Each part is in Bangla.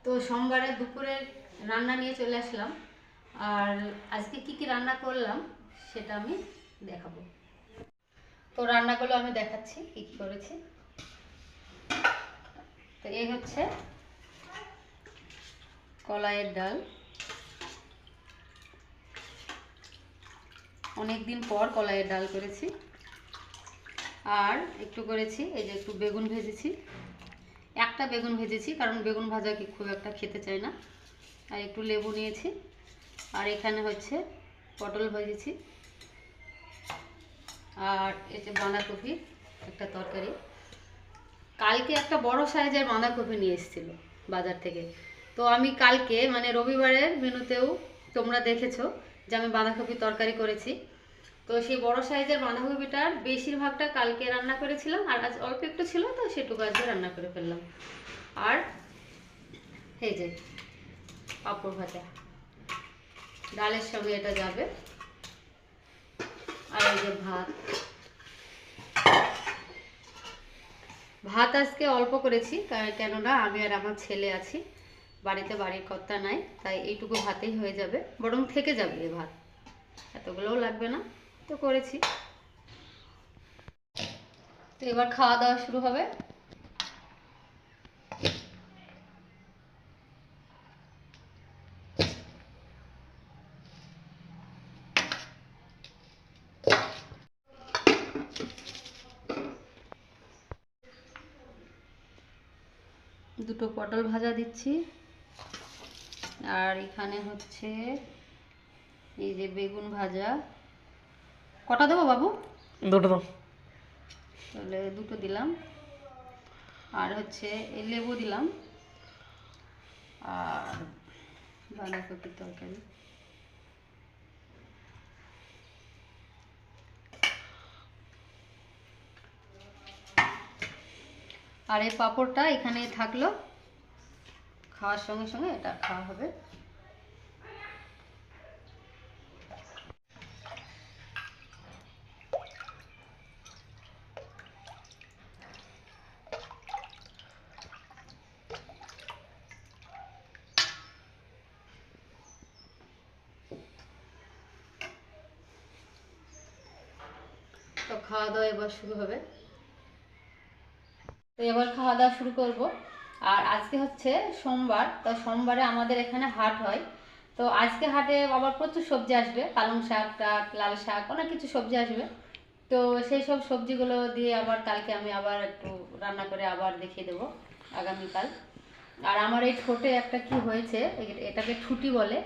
তো সোমবারে দুপুরের রান্না নিয়ে চলে আসলাম, আর আজকে কি কি রান্না করলাম সেটা আমি দেখাবো। তো রান্নাগুলো আমি দেখাচ্ছি কি কি করেছি। তো এই হচ্ছে কলাইয়ের ডাল, অনেকদিন পর কলাইয়ের ডাল করেছি। আর একটু করেছি এই যে একটু বেগুন ভেজেছি, একটা বেগুন ভেজেছি কারণ বেগুন ভাজা কি খুব একটা খেতে চাই না। আর একটু লেবু নিয়েছি, আর এখানে হচ্ছে পটল ভেজেছি, আর এই যে বাঁধাকপির একটা তরকারি। কালকে একটা বড় সাইজের বাঁধাকপি নিয়ে এসেছিল বাজার থেকে। তো আমি কালকে মানে রবিবারের মেনুতেও তোমরা দেখেছো যে আমি বাঁধাকপির তরকারি করেছি। তো সেই বড় সাইজের বাঁধাকপিটার বেশিরভাগটা কালকে রান্না করেছিলাম, আর আজ অল্প একটু ছিল তো সেটুকু আজকে রান্না করে ফেললাম। আর এই যে পাঁপড় ভাজা, ডালের সঙ্গে এটা যাবে। আর এই যে ভাত, ভাত আজকে অল্প করেছি কেননা আমি আর আমার ছেলে আছি বাড়িতে, বাড়ির কর্তা নাই, তাই এইটুকু ভাতেই হয়ে যাবে, বরং থেকে যাবে এই ভাত, এতগুলোও লাগবে না, তো করেছি। তো এবার খাওয়া দাওয়া শুরু হবে। দুটো পটল ভাজা দিচ্ছি, আর এখানে হচ্ছে এই যে বেগুন ভাজা। কটা দেবো বাবু? দুটো দাও। তাহলে দুটো দিলাম, আর হচ্ছে এই লেবু দিলাম, আর বাঁধাকপির তরকারি। আর এই পাঁপড়টা এখানেই থাকলো, খাওয়ার সঙ্গে সঙ্গে এটা খাওয়া হবে। তো খাওয়া দাওয়া এবার শুরু হবে। তো এবার খাওয়া দাওয়া শুরু করব। আর আজকে হচ্ছে সোমবার, তো সোমবারে আমাদের এখানে হাট হয়। তো আজকে হাটে আবার প্রচুর সবজি আসবে, পালং শাক টাক, লাল শাক, অনেক কিছু সবজি আসবে। তো সেই সব সবজিগুলো দিয়ে আবার কালকে আমি আবার একটু রান্না করে আবার দেখিয়ে দেবো আগামীকাল। আর আমার এই ঠোঁটে একটা কি হয়েছে, এটাকে ঠুটি বলে।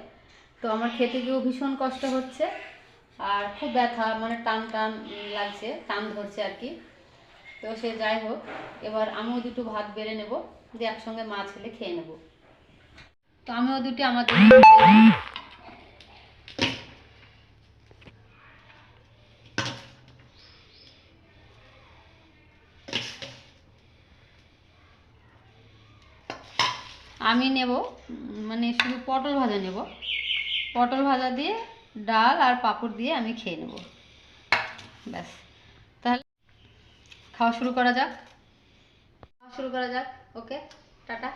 তো আমার খেতে গিয়েও ভীষণ কষ্ট হচ্ছে, আর খুব ব্যথা, মানে টান টান লাগছে, টান ধরছে আর কি। তো সে যাই হোক, এবার আমিও দুটো ভাত বেড়ে নেব, দিয়ে একসঙ্গে মা ছেলে খেয়ে নেব। তো আমিও দুটি আমার আমি নেব, মানে শুধু পটল ভাজা নেব, পটল ভাজা দিয়ে ডাল আর পাঁপড় দিয়ে আমি খেয়ে নেব, ব্যাস। তাহলে খাওয়া শুরু করা যাক, ওকে, টাটা।